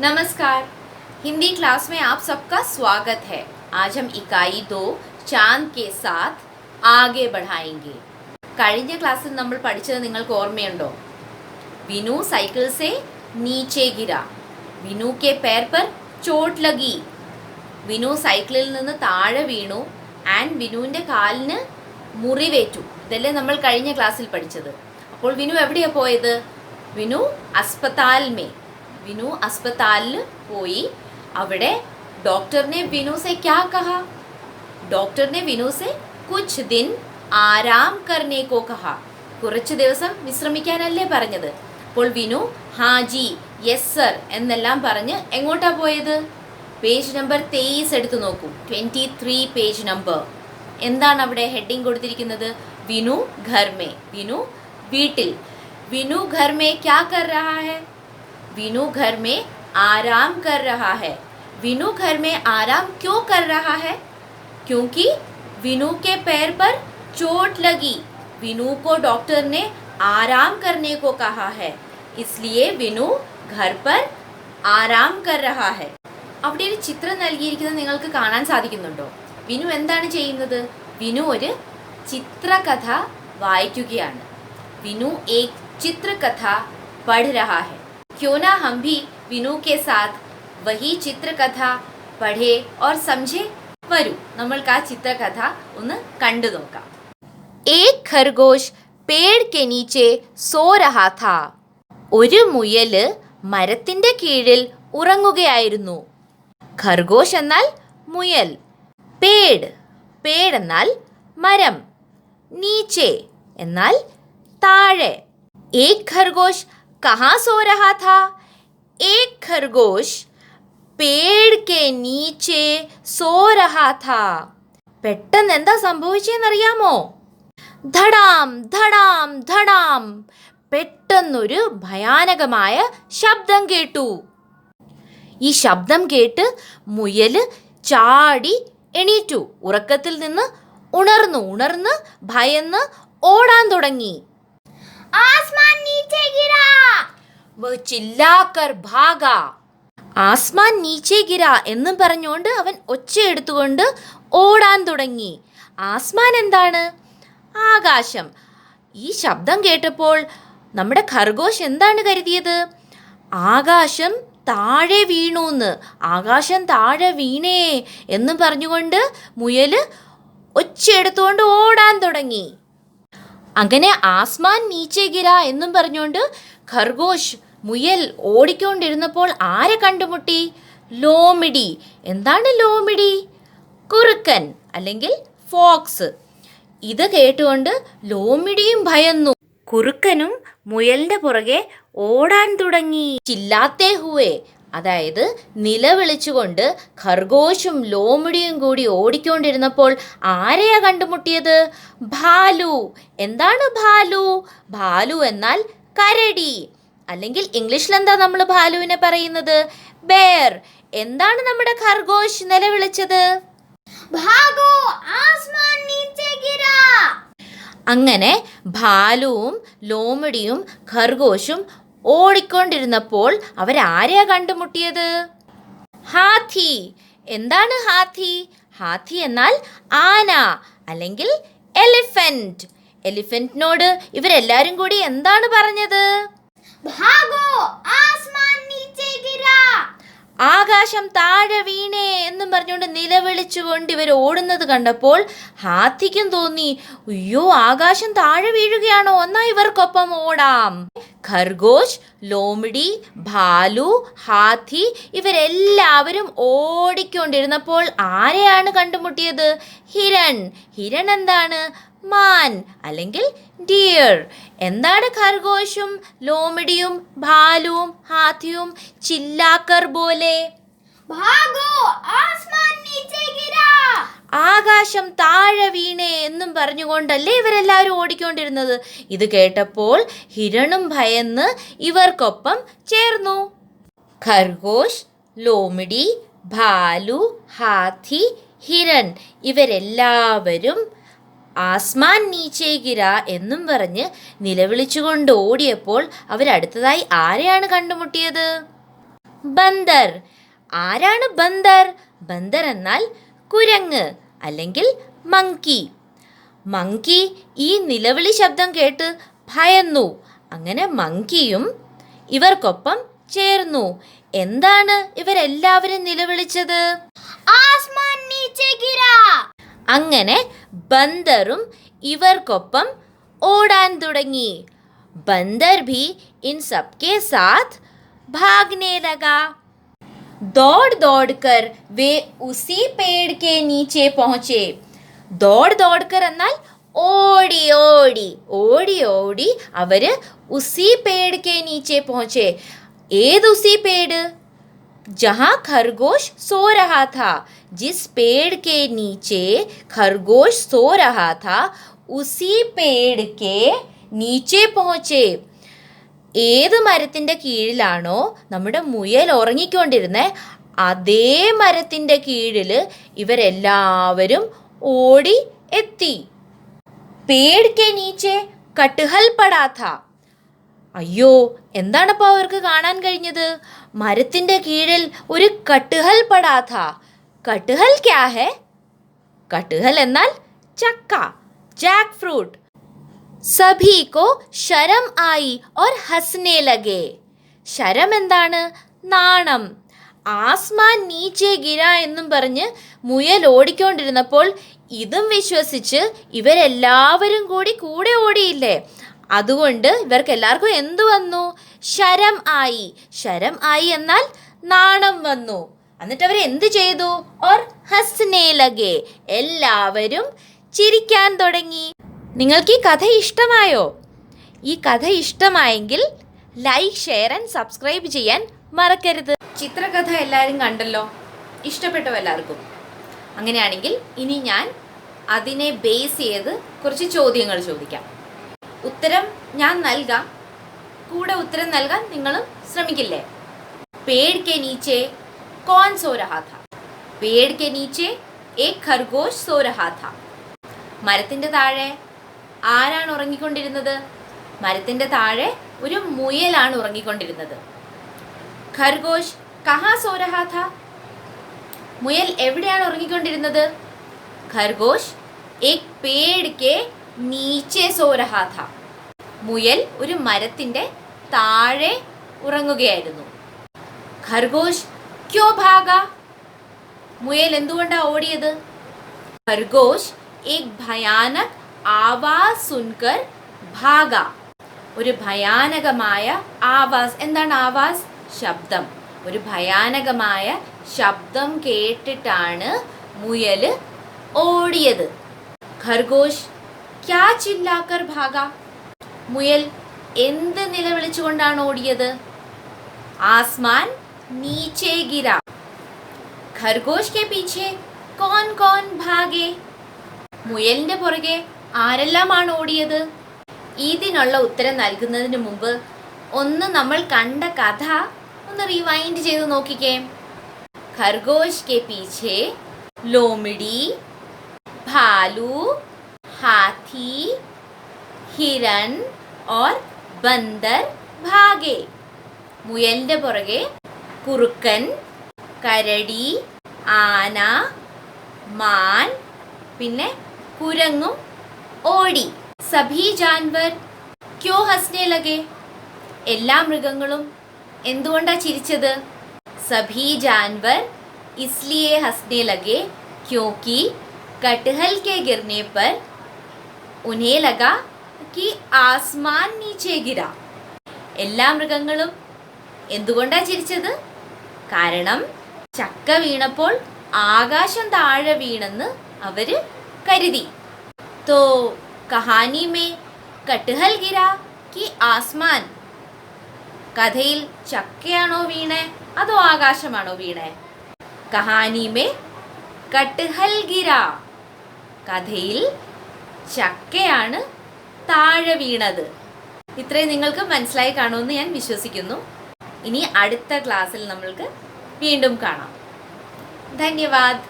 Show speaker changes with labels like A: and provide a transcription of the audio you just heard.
A: नमस्कार। हिंदी क्लास में आप सबका स्वागत है। आज हम इकाई 2 चांद के साथ आगे बढ़ाएंगे। കഴിഞ്ഞ ക്ലാസ്സിൽ നമ്മൾ പഠിച്ചത് നിങ്ങൾക്ക് ഓർമ്മയുണ്ടോ? വിനു സൈക്കിൾ से नीचे गिरा, വിനു के पैर पर चोट लगी. വിനു സൈക്കിളിൽ നിന്ന് താഴെ വീണു ആൻഡ് വിനുവിൻ്റെ കാലിന് മുറിവേറ്റു. ഇതല്ലേ നമ്മൾ കഴിഞ്ഞ ക്ലാസ്സിൽ പഠിച്ചത്. അപ്പോൾ വിനു എവിടെയാണ് പോയത്? വിനു अस्पताल പോയി. അവിടെ डॉक्टर ने विनु से क्या कहा? डॉक्टर ने विनु से कुछ दिन आराम करने को कहा. കുറച്ച് ദിവസം വിശ്രമിക്കാനല്ലേ പറഞ്ഞത്. അപ്പോൾ വിനു ഹാജി യെസ് സർ എന്നെല്ലാം പറഞ്ഞ് എങ്ങോട്ടാ പോയത്? പേജ് നമ്പർ 23 എടുത്തു നോക്കൂ. 23 പേജ് നമ്പർ. എന്താണ് അവിടെ ഹെഡിങ് കൊടുത്തിരിക്കുന്നത്? വിനു घर में. വിനു വീട്ടിൽ. विनु घर में क्या कर रहा है? विनु घर में आराम कर रहा है. विनु घर में आराम क्यों कर रहा है? क्योंकि विनु के पैर पर चोट लगी. विनु को डॉक्टर ने आराम करने को कहा है, इसलिए विनु घर पर आराम कर रहा है. അവിടെ ഒരു ചിത്രം നൽകിയിരിക്കുന്നത് നിങ്ങൾക്ക് കാണാൻ സാധിക്കുന്നുണ്ടോ? വിനു എന്താണ് ചെയ്യുന്നത്? വിനു ഒരു ചിത്രകഥ വായിക്കുകയാണ്. വിനു एक चित्रकथा पढ़ रहा है. क्यों ना हम भी विनु के साथ वही चित्रकथा पढ़े और समझे. വരൂ നമ്മൾക്ക് ആ ചിത്രകഥ ഒന്ന് കണ്ടു നോക്കാം. एक खरगोश पेड़ के नीचे सो रहा था. ഒരു മുയല് മരത്തിന്റെ കീഴിൽ ഉറങ്ങുകയായിരുന്നു. ഖർഗോഷ് എന്നാൽ മുയൽ, പേട് എന്നാൽ മരം, നീച്ചെ എന്നാൽ താഴെ. एक खरगोश कहाँ सो रहा था? एक खरगोश पेड़ के नीचे सो रहा था. പെട്ടെന്ന് എന്താ സംഭവിച്ചെന്നറിയാമോ? ധടാം ധടാം ധടാം. പെട്ടെന്നൊരു ഭയാനകമായ ശബ്ദം കേട്ടു. ഈ ശബ്ദം കേട്ട് മുയല് ചാടി എണീറ്റു. ഉറക്കത്തിൽ നിന്ന് ഉണർന്ന് ഭയന്ന് ഓടാൻ തുടങ്ങി. आसमान नीचे गिरा. वह चिल्लाकर भागा. ആസ്മാൻ നീച്ചെ ഗിര എന്നും പറഞ്ഞുകൊണ്ട് അവൻ ഒച്ചയെടുത്തുകൊണ്ട് ഓടാൻ തുടങ്ങി. ആസ്മാൻ എന്താണ്? ആകാശം. ഈ ശബ്ദം കേട്ടപ്പോൾ നമ്മുടെ ഖർഗോഷ് എന്താണ് കരുതിയത്? ആകാശം താഴെ വീണൂന്ന്. ആകാശം താഴെ വീണേ എന്നും പറഞ്ഞുകൊണ്ട് മുയല് ഒച്ചയെടുത്തുകൊണ്ട് ഓടാൻ തുടങ്ങി. അങ്ങനെ ആസ്മാൻ നീച്ചെ ഗിര എന്നും പറഞ്ഞുകൊണ്ട് ഖർഗോഷ് മുയൽ ഓടിക്കൊണ്ടിരുന്നപ്പോൾ ആരെ കണ്ടുമുട്ടി? ലോമിഡി. എന്താണ് ലോമിഡി? കുറുക്കൻ അല്ലെങ്കിൽ ഫോക്സ്. ഇത് കേട്ടുകൊണ്ട് ലോമിഡിയും ഭയന്നു. കുറുക്കനും മുയലിന്റെ പുറകെ ഓടാൻ തുടങ്ങി. ചില്ലാത്തേ ഹുവേ, അതായത് നിലവിളിച്ചുകൊണ്ട് ഖർഗോഷും ലോമിഡിയും കൂടി ഓടിക്കൊണ്ടിരുന്നപ്പോൾ ആരെയാ കണ്ടുമുട്ടിയത്? ഭാലു. എന്താണ് ഭാലു? ഭാലു എന്നാൽ കരടി, അല്ലെങ്കിൽ ഇംഗ്ലീഷിൽ എന്താ നമ്മൾ ഭാലുവിനെ പറയുന്നത്? ബെയർ. എന്താണ് നമ്മുടെ ഖർഗോഷ് നിലവിളിച്ചത്? ഭാഗോ, ആസ്മാൻ നീച്ചെ ഗിര. അങ്ങനെ ഭാലുവും ലോമിഡിയും ഖർഗോഷും ഓടിക്കൊണ്ടിരുന്നപ്പോൾ അവരാരെയാ കണ്ടുമുട്ടിയത്? ഹാത്തി. എന്താണ് ഹാത്തി? ഹാത്തി എന്നാൽ ആന അല്ലെങ്കിൽ എലിഫന്റ്. എലിഫന്റിനോട് ഇവരെല്ലാരും കൂടി എന്താണ് പറഞ്ഞത്? ഭാഗോ, ആസ്മാൻ നീച്ചെ ഗിര. ആകാശം താഴെ വീണേ എന്നും പറഞ്ഞുകൊണ്ട് നിലവിളിച്ചുകൊണ്ട് ഇവർ ഓടുന്നത് കണ്ടപ്പോൾ ഹാത്തിക്കും തോന്നി, അയ്യോ ആകാശം താഴെ വീഴുകയാണോ, എന്നാ ഇവർക്കൊപ്പം ഓടാം. ഖർഗോഷ്, ലോമിഡി, ഭാലു, ഹാത്തി ഇവരെല്ലാവരും ഓടിക്കൊണ്ടിരുന്നപ്പോൾ ആരെയാണ് കണ്ടുമുട്ടിയത്? ഹിരൺ എന്താണ്? മാൻ അല്ലെങ്കിൽ ഡിയർ. എന്താണ് ഖർഗോഷും ലോമിഡിയും ഭാലുവും ഹാത്തിയും ചില്ലാക്കർ പോലെ? ഭാഗോ, ആസ്മാൻ നീച്ചെ ഗിര. ആകാശം താഴെ വീണേ എന്നും പറഞ്ഞുകൊണ്ടല്ലേ ഇവരെല്ലാവരും ഓടിക്കൊണ്ടിരുന്നത്. ഇത് കേട്ടപ്പോൾ ഹിരണും ഭയന്ന് ഇവർക്കൊപ്പം ചേർന്നു. ഖർഗോഷ്, ലോമിഡി, ഭാലു, ഹാത്തി, ഹിരൺ ഇവരെല്ലാവരും ആസ്മാൻ നീച്ചെ ഗിര എന്നും പറഞ്ഞ് നിലവിളിച്ചുകൊണ്ട് ഓടിയപ്പോൾ അവരടുത്തതായി ആരെയാണ് കണ്ടുമുട്ടിയത്? ബന്ദർ. ആരാണ് ബന്ദർ? ബന്ദർ എന്നാൽ കുരങ്ങ് അല്ലെങ്കിൽ മങ്കി. മങ്കി ഈ നിലവിളി ശബ്ദം കേട്ട് ഭയന്നു. അങ്ങനെ മങ്കിയും ഇവർക്കൊപ്പം ചേർന്നു. എന്താണ് ഇവരെല്ലാവരും നിലവിളിച്ചത്? ആസ്മാൻ നീച്ചെ ഗിരാ. അങ്ങനെ ബന്ദറും ഇവർക്കൊപ്പം ഓടാൻ തുടങ്ങി. बंदर भी इन सबके साथ भागने लगा. दौड़ दौड़ कर वे उसी पेड़ के नीचे पहुंचे. दौड़ दौड़ कर എന്നാൽ ഓടി ഓടി ഓടി ഓടി അവര് उसी पेड़ के नीचे पहुंचे. ഏത് उसी पेड़? जहाँ खरगोश सो रहा था. जिस पेड़ के नीचे खरगोश सो रहा था उसी पेड़ के നീച്ചെ പോച്ചേ. ഏത് മരത്തിൻ്റെ കീഴിലാണോ നമ്മുടെ മുയൽ ഉറങ്ങിക്കൊണ്ടിരുന്നേ അതേ മരത്തിൻ്റെ കീഴിൽ ഇവരെല്ലാവരും ഓടി എത്തി. പേട് കെ നീച്ചെ കട്ടുഹൽ പടാ ഥാ. അയ്യോ, എന്താണപ്പോൾ അവർക്ക് കാണാൻ കഴിഞ്ഞത്? മരത്തിൻ്റെ കീഴിൽ ഒരു കട്ടുഹൽ പടാ ഥാ. കട്ടുഹൽ ക്യാ ഹെ? കട്ടുഹൽ എന്നാൽ ചക്ക, ജാക്ക് ഫ്രൂട്ട്. സഭി കോ ശരം ആയി ഓർ ഹസ്നെ ലഗേ. ശരം എന്താണ്? നാണം. ആസ്മാൻ നീച്ചെ ഗിര എന്നും പറഞ്ഞ് മുയൽ ഓടിക്കൊണ്ടിരുന്നപ്പോൾ ഇതും വിശ്വസിച്ച് ഇവരെല്ലാവരും കൂടെ ഓടിയില്ലേ? അതുകൊണ്ട് ഇവർക്ക് എല്ലാവർക്കും എന്തു വന്നു? ശരം ആയി. ശരം ആയി എന്നാൽ നാണം വന്നു. എന്നിട്ട് അവർ എന്ത് ചെയ്തു? ഓർ ഹസ്നെ ലഗേ, എല്ലാവരും ചിരിക്കാൻ തുടങ്ങി. നിങ്ങൾക്ക് ഈ കഥ ഇഷ്ടമായോ? ഈ കഥ ഇഷ്ടമായെങ്കിൽ ലൈക്ക്, ഷെയർ ആൻഡ് സബ്സ്ക്രൈബ് ചെയ്യാൻ മറക്കരുത്. ചിത്രകഥ എല്ലാവരും കണ്ടല്ലോ, ഇഷ്ടപ്പെട്ടോ എല്ലാവർക്കും? അങ്ങനെയാണെങ്കിൽ ഇനി ഞാൻ അതിനെ ബേസ് ചെയ്ത് കുറച്ച് ചോദ്യങ്ങൾ ചോദിക്കാം. ഉത്തരം ഞാൻ നൽകാം, കൂടെ ഉത്തരം നൽകാൻ നിങ്ങളും ശ്രമിക്കില്ലേ? പേട് കെ നീച്ചെ കോൺ സോ രഹാ ഥാ? പേട് കെ നീച്ചെ ഏക് ഖർഗോശ് സോ രഹാ ഥാ. മരത്തിൻ്റെ താഴെ ആരാണ് ഉറങ്ങിക്കൊണ്ടിരുന്നത്? മരത്തിൻ്റെ താഴെ ഒരു മുയലാണ് ഉറങ്ങിക്കൊണ്ടിരുന്നത്. ഖർഗോശ് കഹാ സോ രഹാ ഥാ? മുയൽ എവിടെയാണ് ഉറങ്ങിക്കൊണ്ടിരുന്നത്? ഖർഗോശ് ഏക് പേട് കെ നീച്ചെ സോ രഹാ ഥാ. മുയൽ ഒരു മരത്തിൻ്റെ താഴെ ഉറങ്ങുകയായിരുന്നു. ഖർഗോശ് ക്യോ ഭാഗ? മുയൽ എന്തുകൊണ്ടാണ് ഓടിയത്? ഖർഗോശ് ഏക് ഭയാനക് ആവാസ് സുൻകർ ഭാഗ. ഒരു ഭയാനകമായ ആവാസ്. എന്താണ് ആവാസ്? ശബ്ദം. ഒരു ഭയാനകമായ ശബ്ദം കേട്ടിട്ടാണ് മുയൽ ഓടിയത്. ഖർഗോശ് ക്യാ ചില്ലാക്കർ ഭാഗ? മുയൽ എന്ത് നിലവിളിച്ചുകൊണ്ടാണ് ഓടിയത്? ആസ്മാൻ നീച്ചെ ഗിര. ഖർഗോശ് കെ പീछे കോൺ കോൺ ഭാഗേ? മുയലിൻ്റെ പുറകെ ആരെല്ലാമാണ് ഓടിയത്? ഇതിനുള്ള ഉത്തരം നൽകുന്നതിന് മുമ്പ് ഒന്ന് നമ്മൾ കണ്ട കഥ ഒന്ന് റിവൈൻഡ് ചെയ്ത് നോക്കിക്കേ. ഖർഗോശ് കെ പീछे ലോമിഡി, ഭാലു, ഹാथी, ഹിരൺ और ബന്ദർ ഭാഗേ. മുയലിൻ്റെ പുറകെ കുറുക്കൻ, കരടി, ആന, മാൻ, പിന്നെ കുരങ്ങും ഓടി. സഭി ജാൻവർ ക്യോ ഹസ്നെ ലഗേ? എല്ലാ മൃഗങ്ങളും എന്തുകൊണ്ടാണ് ചിരിച്ചത്? സഭി ജാൻവർ इसलिए हंसने लगे क्योंकि कटहल के गिरने पर उन्हें लगा कि आसमान नीचे गिरा. എല്ലാ മൃഗങ്ങളും എന്തുകൊണ്ടാണ് ചിരിച്ചത്? കാരണം ചക്ക വീണപ്പോൾ ആകാശം താഴെ വീണെന്ന് അവർ കരുതി. तो कहानी में कटहल गिरा कि आसमान? കഥയിൽ ചക്കയാണോ വീണേ അതോ ആകാശമാണോ വീണേ? കഹാനി മേ കട്ട്ഹൽ ഗിര. കഥയിൽ ചക്കയാണ് താഴെ വീണത്. ഇത്രയും നിങ്ങൾക്ക് മനസ്സിലായി കാണുമെന്ന് ഞാൻ വിശ്വസിക്കുന്നു. ഇനി അടുത്ത ക്ലാസ്സിൽ നമ്മൾക്ക് വീണ്ടും കാണാം. ധന്യവാദ്.